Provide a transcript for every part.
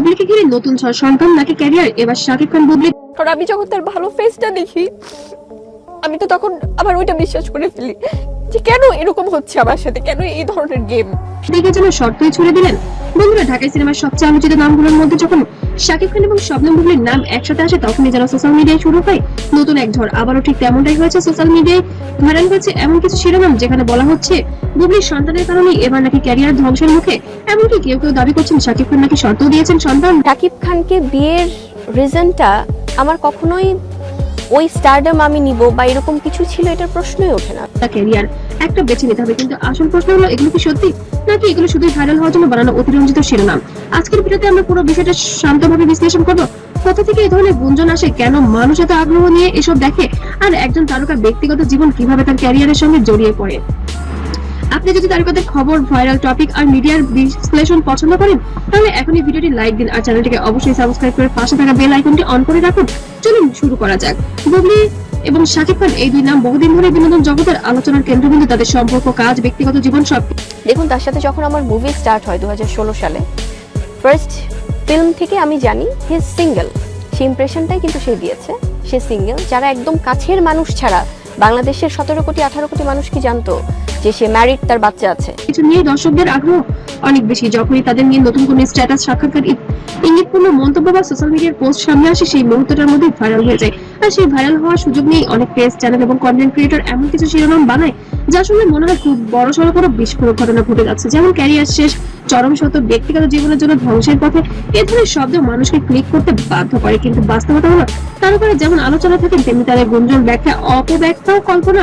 বুবলিকে ঘিরে নতুন ঝড়, সন্তান নাকি ক্যারিয়ার, এবার শাকিব খান বুবলি। কারণ আমি যখন তার ভালো ফেসটা দেখি আমি তো তখন আবার ওইটা বিশ্বাস করে ফেলি যে কেন এরকম হচ্ছে আমার সাথে, কেন এই ধরনের গেম। দিকে যেন শর্তই ছুড়ে দিলেন। বন্ধুরা, ঢাকাই সিনেমার সবচেয়ে আলোচিত নামগুলোর মধ্যে যখন শাকিব খান এবং শবনম বুবলির নাম একসাথে আসে তখনই যেন সোশ্যাল মিডিয়ায় শুরু হয় নতুন এক ঝড়। আবারও ঠিক তেমনটাই হয়েছে। সোশ্যাল মিডিয়ায় ভাইরাল হয়েছে এমন কিছু শিরোনাম যেখানে বলা হচ্ছে বুবলির সন্তানের কারণে এবার নাকি ক্যারিয়ার ধ্বংসের মুখে। এমনকি কেউ কেউ দাবি করছেন শাকিব খান নাকি শর্ত দিয়েছেন সন্তান। শাকিব খানকে বিয়ের রিজনটা আমার কখনোই ওই স্টারডম আমি নিব বা এরকম কিছু ছিল এটার প্রশ্নই ওঠে না। ক্যারিয়ার একটা বেছে নিতে হবে, কিন্তু আসল প্রশ্ন হলো এগুলো কি সত্যি নাকি এগুলো শুধু ভাইরাল হওয়ার জন্য বানানো অতিরঞ্জিত শিরোনাম। আজকের ভিডিওতে আমরা পুরো বিষয়টা শান্তভাবে বিশ্লেষণ করব। কোথা থেকে এই ধরনের গুঞ্জন আসে, কেন মানুষ এত আগ্রহ নিয়ে এসব দেখে, আর একজন তারকার ব্যক্তিগত জীবন কিভাবে তার ক্যারিয়ারের সঙ্গে জড়িয়ে পড়ে। আপনি যদি তারকাদের খবর, ভাইরাল টপিক আর মিডিয়ার বিশ্লেষণ পছন্দ করেন তাহলে এখনই ভিডিওটি লাইক দিন আর চ্যানেলটিকে অবশ্যই সাবস্ক্রাইব করে পাশে থাকা বেল আইকনটি অন করে রাখুন। চলুন শুরু করা যাক। বুবলি এবং শাকিব খান এই দুই নাম বহুদিন ধরে বিনোদন জগতের আলোচনার কেন্দ্রবিন্দু। তাদের সম্পর্ক, কাজ, ব্যক্তিগত জীবন সব। দেখুন, তার সাথে যখন আমার মুভি স্টার্ট হয় 2016 সালে, ফার্স্ট ফিল্ম থেকে আমি জানি হি ইজ সিঙ্গেল। সেই ইমপ্রেশনটাই কিন্তু সে দিয়েছে, সে সিঙ্গেল। যারা একদম কাছের মানুষ ছাড়া বাংলাদেশের 17 কোটি 18 কোটি মানুষ কি জানতো যে সে ম্যারিড, তার বাচ্চা আছে। কিছু নিয়ে দর্শকদের আগ্রহ অনেক বেশি। যখনই তাদের নিয়ে নতুন কোনো স্ট্যাটাস, সাক্ষাৎকার, ইঙ্গিতপূর্ণ মন্তব্য বা সোশ্যাল মিডিয়ার পোস্ট সামনে আসে সেই মুহূর্তটার মধ্যে ভাইরাল হয়ে যায়। আর সেই ভাইরাল হওয়ার সুযোগ নিয়ে অনেক পেজ, চ্যানেল এবং কন্টেন্ট ক্রিয়েটর এমন কিছু শিরোনাম বানায় যা শুনলে মনে হয় খুব বড় সড়ো কোনো বিস্ফোরক ঘটনা ঘটে যাচ্ছে। যেমন ক্যারিয়ার শেষ, চরম সত্য, ব্যক্তিগত জীবনের জন্য ধ্বংসের পথে। এ ধরনের শব্দ মানুষকে ক্লিক করতে বাধ্য করে, কিন্তু বাস্তবতা হলো তারপরে যেমন আলোচনা থাকেন তেমনি তাদের গুঞ্জন, ব্যাখ্যা, অপব্যাখ্যা ও কল্পনা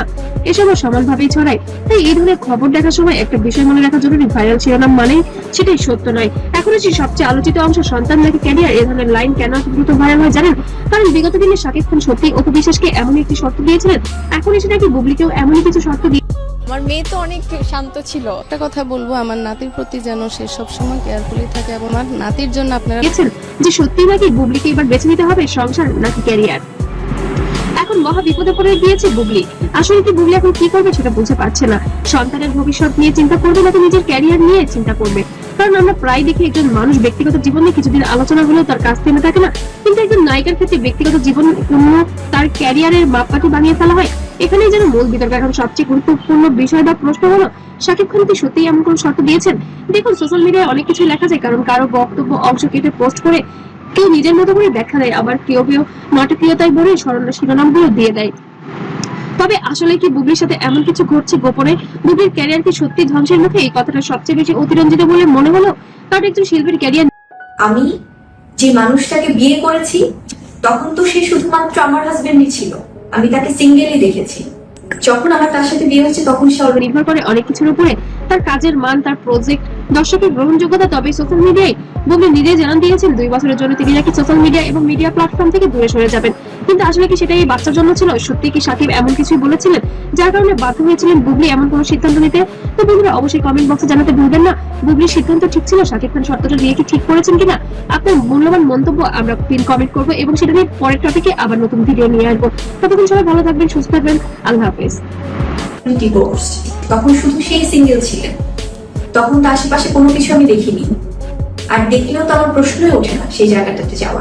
এসবও সমানভাবেই ছড়ায়। তাই এই ধরনের খবর দেখার সময় একটা বিষয় মনে রাখা জরুরি, ভাইরাল শিরোনাম মানেই সেটাই সত্য নয়। এখন হচ্ছে সবচেয়ে আলোচিত অংশ, সন্তান নাকি ক্যারিয়ার। এই ধরনের লাইন কেন দ্রুত ভাইরাল হয় জানেন? কারণ বিগত দিনে শাকিব খান সত্যি অপু বিশ্বাসকে এমন একটি শর্ত দিয়েছিলেন, এখন এসে নাকি বুবলিকেও এমনই কিছু শর্ত দিয়ে। আমার মেয়ে তো অনেক শান্ত ছিল। একটা কথা বলবো, আমার নাতির প্রতি যেন সে সবসময় কেয়ারফুলি থাকে এবং আমার নাতির জন্য আপনারা যে সত্যি নাকি বুবলিকে এবার বেছে নিতে হবে সংসার নাকি ক্যারিয়ার। এখন মহা বিপদে পড়ে গিয়েছে বুবলি। আসলে কি বুবলি এখন কি করবে সেটা বুঝতে পারছে না। সন্তানের ভবিষ্যৎ নিয়ে চিন্তা করবে নাকি নিজের ক্যারিয়ার নিয়ে চিন্তা করবে। কারণ আমরা প্রায় দেখি একজন মানুষ ব্যক্তিগত জীবন নিয়ে কিছুদিন আলোচনা হলেও তার কাজ থেমে থাকে না, কিন্তু একজন নায়িকার ক্ষেত্রে ব্যক্তিগত জীবন পূর্ণ তার ক্যারিয়ারের মাপকাঠি বানিয়ে ফেলা হয়। এখানেই যেন মূল বিতর্ক। এখন সবচেয়ে গুরুত্বপূর্ণ বিষয় বা প্রশ্ন হলো শাকিব খান কি সত্যিই এমন কোন শর্ত দিয়েছেন? দেখুন, সোশ্যাল মিডিয়ায় অনেক কিছু লেখা যায়, কারণ কারো বক্তব্য অংশ কেটে পোস্ট করে কেউ নিজের মতো করে ব্যাখ্যা দেয়, আবার কেউ কেউ নাটকীয়তায় ভরে শিরোনামগুলো দিয়ে দেয়। তবে আসলে কি বুবলির সাথে এমন কিছু ঘটছে গোপনে? বুবলির ক্যারিয়ার কি সত্যি ধ্বংসের মুখে? এই কথাটা সবচেয়ে বেশি অতিরঞ্জিত বলে মনে হলো, কারণ একজন শিল্পীর ক্যারিয়ার। আমি যে মানুষটাকে বিয়ে করেছি তখন তো সে শুধুমাত্র আমার হাজবেন্ডই ছিল, আমি তাকে সিঙ্গেলই দেখেছি। যখন আমার তার সাথে বিয়ে হয়েছে তখন সে অলরেডি নির্ভর করে অনেক কিছুর উপরে, তার কাজের মান, তার প্রজেক্ট, দর্শকের গ্রহণযোগ্যতা। তবে সোশ্যাল মিডিয়ায় বুবলি নিজেই জানান দিয়েছেন 2 বছরের জন্য তিনি নাকি সোশ্যাল মিডিয়া এবং মিডিয়া প্ল্যাটফর্ম থেকে দূরে সরে যাবেন। কিন্তু আসলে কি সেটাই বাচ্চার জন্য ছিল? সত্যি কি শাকিব এমন কিছুই বলেছিলেন যার কারণে বাধ্য হয়েছিলেন বুবলি এমন কোনো সিদ্ধান্ত নিতে? তো বন্ধুরা, অবশ্যই কমেন্ট বক্সে জানাতে ভুলবেন না বুবলির সিদ্ধান্ত ঠিক ছিল, শাকিব খান শর্তটা দিয়ে কি ঠিক করেছেন কিনা। আপনার মূল্যবান মন্তব্য আমরা পিন কমেন্ট করবো এবং সেটা নিয়ে পরের টপিকে আবার নতুন ভিডিও নিয়ে আসবো। ততক্ষণ সবাই ভালো থাকবেন, সুস্থ থাকবেন। আল্লাহ হাফেজ। ডিভোর্সড, তখন শুধু সেই সিঙ্গেল ছিলেন। তখন তার আশেপাশে কোনো কিছু আমি দেখিনি, আর দেখলেও তো আমার প্রশ্নই ওঠে না সেই জায়গাটাতে যাওয়ার।